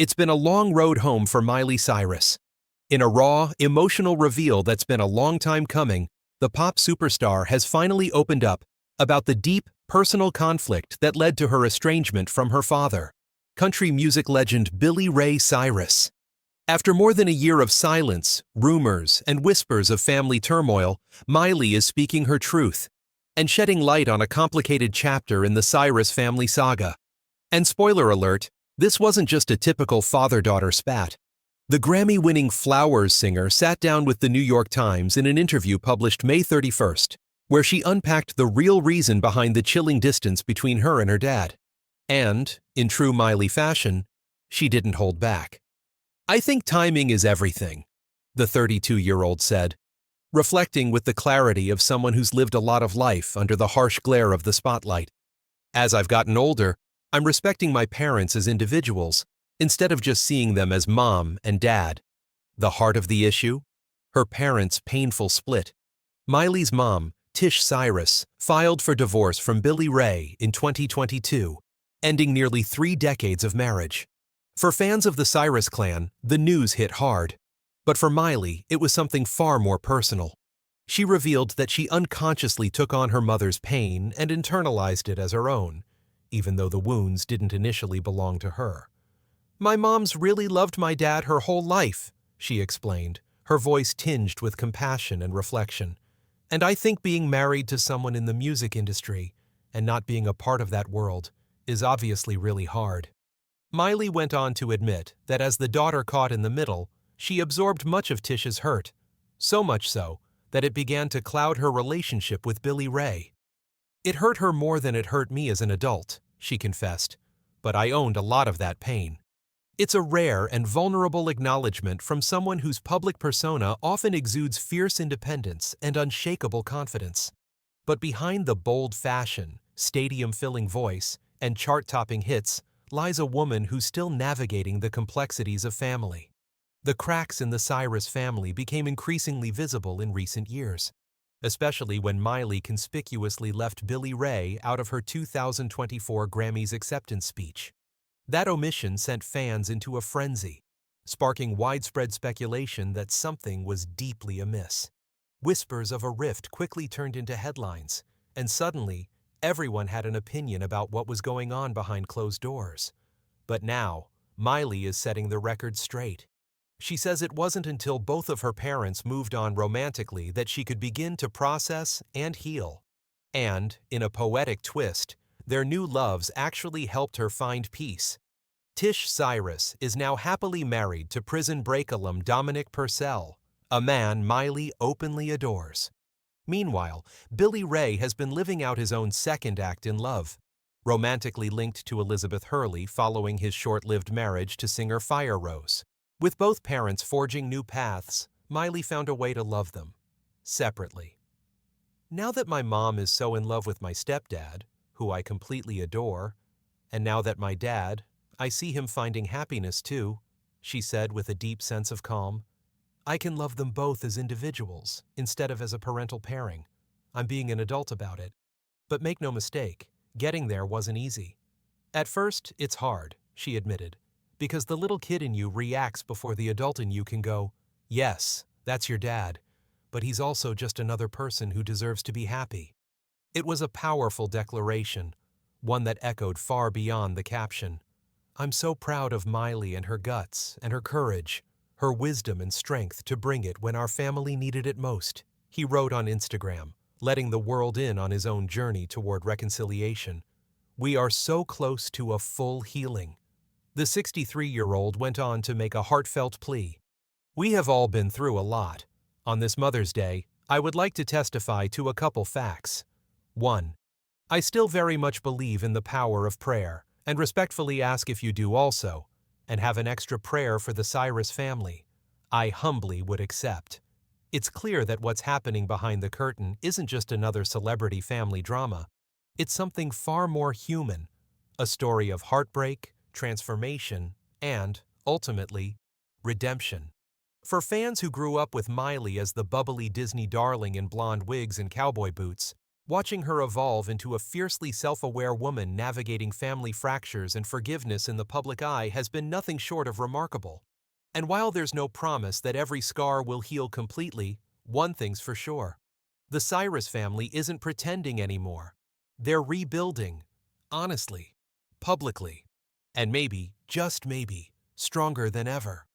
It's been a long road home for Miley Cyrus. In a raw, emotional reveal that's been a long time coming, the pop superstar has finally opened up about the deep, personal conflict that led to her estrangement from her father, country music legend Ray Cyrus. After more than a year of silence, rumors, and whispers of family turmoil, Miley is speaking her truth and shedding light on a complicated chapter in the Cyrus family saga. And spoiler alert, this wasn't just a typical father-daughter spat. The Grammy-winning Flowers singer sat down with the New York Times in an interview published May 31st, where she unpacked the real reason behind the chilling distance between her and her dad. And, in true Miley fashion, she didn't hold back. "I think timing is everything," the 32-year-old said, reflecting with the clarity of someone who's lived a lot of life under the harsh glare of the spotlight. "As I've gotten older, I'm respecting my parents as individuals, instead of just seeing them as mom and dad." The heart of the issue? Her parents' painful split. Miley's mom, Tish Cyrus, filed for divorce from Ray in 2022, ending nearly 3 decades of marriage. For fans of the Cyrus clan, the news hit hard. But for Miley, it was something far more personal. She revealed that she unconsciously took on her mother's pain and internalized it as her own, even though the wounds didn't initially belong to her. "My mom's really loved my dad her whole life," she explained, her voice tinged with compassion and reflection. "And I think being married to someone in the music industry and not being a part of that world is obviously really hard." Miley went on to admit that as the daughter caught in the middle, she absorbed much of Tish's hurt, so much so that it began to cloud her relationship with Ray. "It hurt her more than it hurt me as an adult," she confessed, "but I owned a lot of that pain." It's a rare and vulnerable acknowledgement from someone whose public persona often exudes fierce independence and unshakable confidence. But behind the bold fashion, stadium-filling voice, and chart-topping hits lies a woman who's still navigating the complexities of family. The cracks in the Cyrus family became increasingly visible in recent years, especially when Miley conspicuously left Ray out of her 2024 Grammys acceptance speech. That omission sent fans into a frenzy, sparking widespread speculation that something was deeply amiss. Whispers of a rift quickly turned into headlines, and suddenly, everyone had an opinion about what was going on behind closed doors. But now, Miley is setting the record straight. She says it wasn't until both of her parents moved on romantically that she could begin to process and heal. And, in a poetic twist, their new loves actually helped her find peace. Tish Cyrus is now happily married to Prison Break alum Dominic Purcell, a man Miley openly adores. Meanwhile, Ray has been living out his own second act in love, romantically linked to Elizabeth Hurley following his short-lived marriage to singer Fire Rose. With both parents forging new paths, Miley found a way to love them, separately. "Now that my mom is so in love with my stepdad, who I completely adore, and now that my dad, I see him finding happiness too," she said with a deep sense of calm. "I can love them both as individuals, instead of as a parental pairing. I'm being an adult about it. But make no mistake, getting there wasn't easy. At first, it's hard," she admitted, "because the little kid in you reacts before the adult in you can go, 'Yes, that's your dad, but he's also just another person who deserves to be happy.'" It was a powerful declaration, one that echoed far beyond the caption. "I'm so proud of Miley and her guts and her courage, her wisdom and strength to bring it when our family needed it most," he wrote on Instagram, letting the world in on his own journey toward reconciliation. "We are so close to a full healing." The 63-year-old went on to make a heartfelt plea. "We have all been through a lot. On this Mother's Day, I would like to testify to a couple facts. 1. I still very much believe in the power of prayer, and respectfully ask if you do also, and have an extra prayer for the Cyrus family. I humbly would accept." It's clear that what's happening behind the curtain isn't just another celebrity family drama. It's something far more human, a story of heartbreak, transformation, and, ultimately, redemption. For fans who grew up with Miley as the bubbly Disney darling in blonde wigs and cowboy boots, Watching her evolve into a fiercely self-aware woman navigating family fractures and forgiveness in the public eye has been nothing short of remarkable. And while there's no promise that every scar will heal completely, one thing's for sure. The Cyrus family isn't pretending anymore. They're rebuilding, honestly, publicly, and maybe, just maybe, stronger than ever.